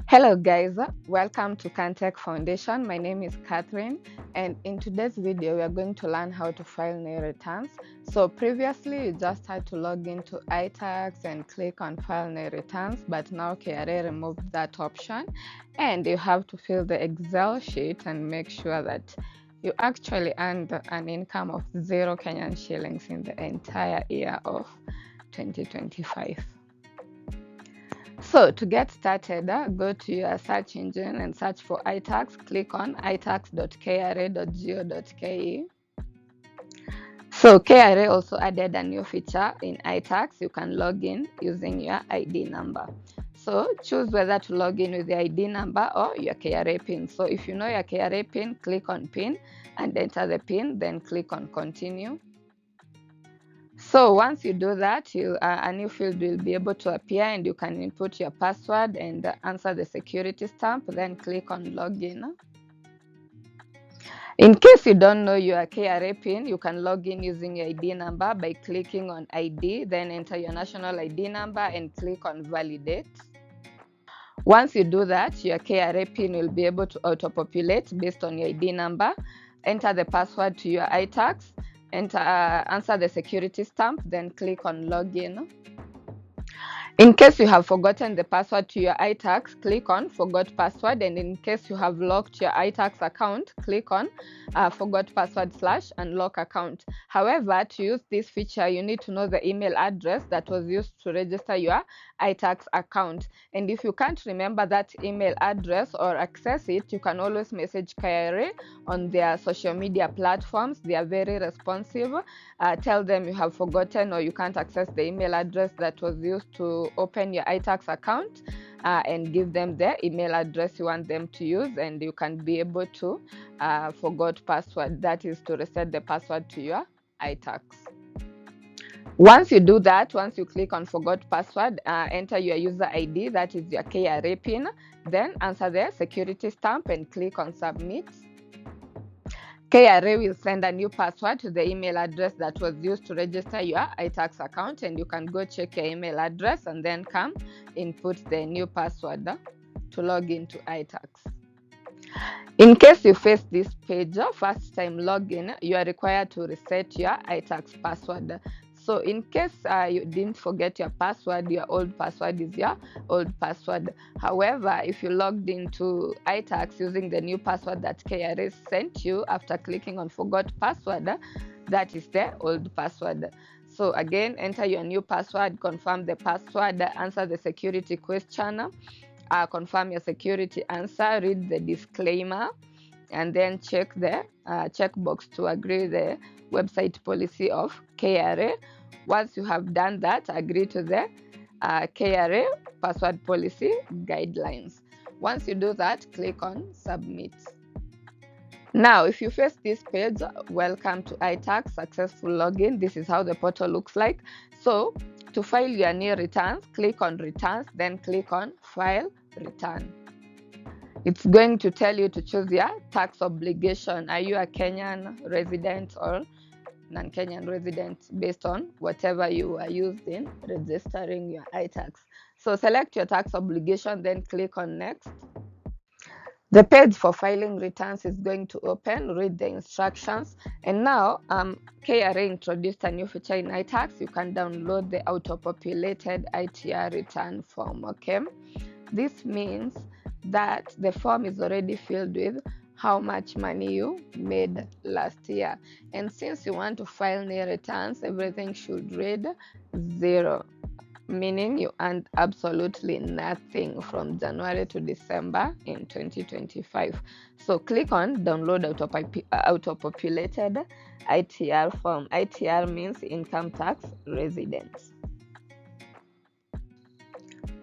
Hello guys, welcome to Caan Tech Foundation. My name is Catherine, and in today's video we are going to learn how to file nil returns. So previously you just had to log into iTax and click on file nil returns, but now KRA removed that option and you have to fill the Excel sheet and make sure that you actually earned an income of 0 Kenyan shillings in the entire year of 2025. So to get started, go to your search engine and search for iTax. Click on itax.kra.go.ke. So KRA also added a new feature in iTax. You can log in using your ID number. So choose whether to log in with the ID number or your KRA PIN. So if you know your KRA PIN, click on PIN and enter the PIN, then click on continue. So once you do that, a new field will be able to appear and you can input your password and answer the security stamp, then click on login. In case you don't know your KRA PIN, you can log in using your ID number by clicking on ID, then enter your national ID number and click on validate. Once you do that, your KRA PIN will be able to auto-populate based on your ID number. Enter the password to your iTax, answer the security stamp, then click on login. In case you have forgotten the password to your iTax, click on forgot password, and in case you have locked your iTax account, click on forgot password / unlock account. However, to use this feature, you need to know the email address that was used to register your iTax account. And if you can't remember that email address or access it, you can always message KRA on their social media platforms. They are very responsive. Tell them you have forgotten or you can't access the email address that was used to open your iTax account, and give them the email address you want them to use, and you can be able to forgot password, that is to reset the password to your iTax. Once you do that, once you click on forgot password, enter your user ID, that is your KRA PIN, then answer the security stamp and click on submit. KRA will send a new password to the email address that was used to register your iTax account, and you can go check your email address and then come input the new password to log into iTax. In case you face this page, first time login, you are required to reset your iTax password. So in case you didn't forget your password, your old password is your old password. However, if you logged into iTax using the new password that KRA sent you after clicking on forgot password, that is the old password. So again, enter your new password, confirm the password, answer the security question, confirm your security answer, read the disclaimer, and then check the checkbox to agree the website policy of KRA. Once you have done that, agree to the KRA password policy guidelines. Once you do that, click on submit. Now, if you face this page, welcome to iTax, successful login. This is how the portal looks like. So to file your nil returns, click on returns, then click on file return. It's going to tell you to choose your tax obligation. Are you a Kenyan resident or non-Kenyan resident, based on whatever you are used in registering your iTax. So select your tax obligation, then click on next. The page for filing returns is going to open. Read the instructions. And now KRA introduced a new feature in iTax. You can download the auto-populated ITR return form. Okay, this means that the form is already filled with how much money you made last year. And since you want to file nil returns, everything should read 0, meaning you earned absolutely nothing from January to December in 2025. So click on download auto-populated ITR form. ITR means income tax residence.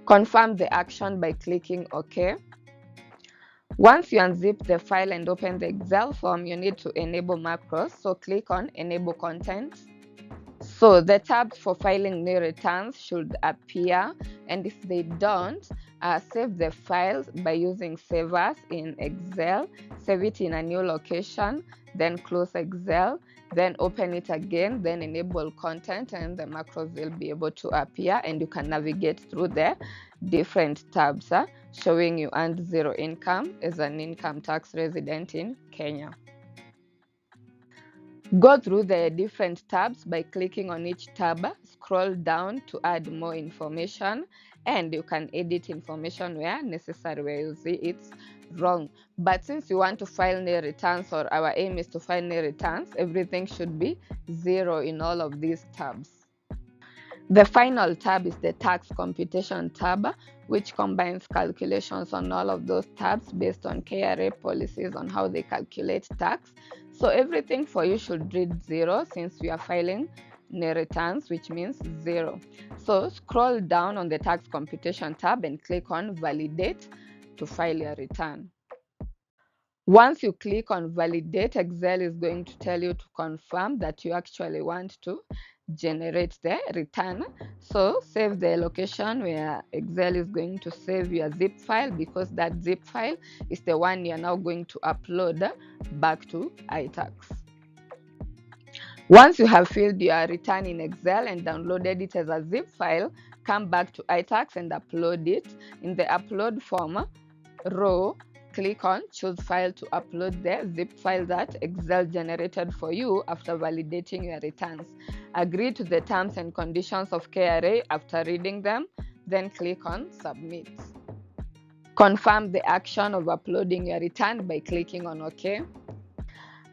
Confirm the action by clicking OK. Once you unzip the file and open the Excel form, you need to enable macros. So click on enable content. So the tabs for filing nil returns should appear, and if they don't, save the files by using Save As in Excel, save it in a new location, then close Excel, then open it again, then enable content, and the macros will be able to appear and you can navigate through the different tabs showing you earned zero income as an income tax resident in Kenya. Go through the different tabs by clicking on each tab, scroll down to add more information, and you can edit information where necessary, where you see it's wrong. But since you want to file nil returns, or our aim is to file nil returns, everything should be zero in all of these tabs. The final tab is the tax computation tab, which combines calculations on all of those tabs based on KRA policies on how they calculate tax. So everything for you should read zero since we are filing nil returns, which means zero. So scroll down on the tax computation tab and click on validate to file your return. Once you click on validate, Excel is going to tell you to confirm that you actually want to generate the return. So save the location where Excel is going to save your zip file, because that zip file is the one you're now going to upload back to iTax. Once you have filled your return in Excel and downloaded it as a zip file, come back to iTax and upload it. In the upload form row, click on choose file to upload the zip file that Excel generated for you after validating your returns. Agree to the terms and conditions of KRA after reading them, then click on submit. Confirm the action of uploading your return by clicking on OK.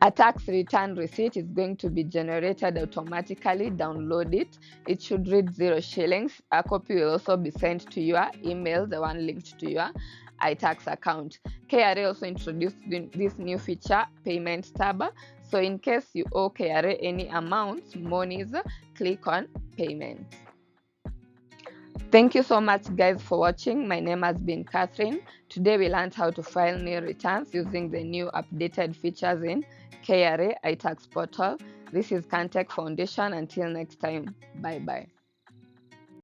A tax return receipt is going to be generated automatically. Download it. It should read 0 shillings. A copy will also be sent to your email, the one linked to your iTax account. KRA also introduced this new feature, payment tab. So in case you owe KRA any amounts, monies, click on payment. Thank you so much, guys, for watching. My name has been Catherine. Today we learned how to file nil returns using the new updated features in KRA iTax portal. This is Caan Tech Foundation. Until next time, bye-bye.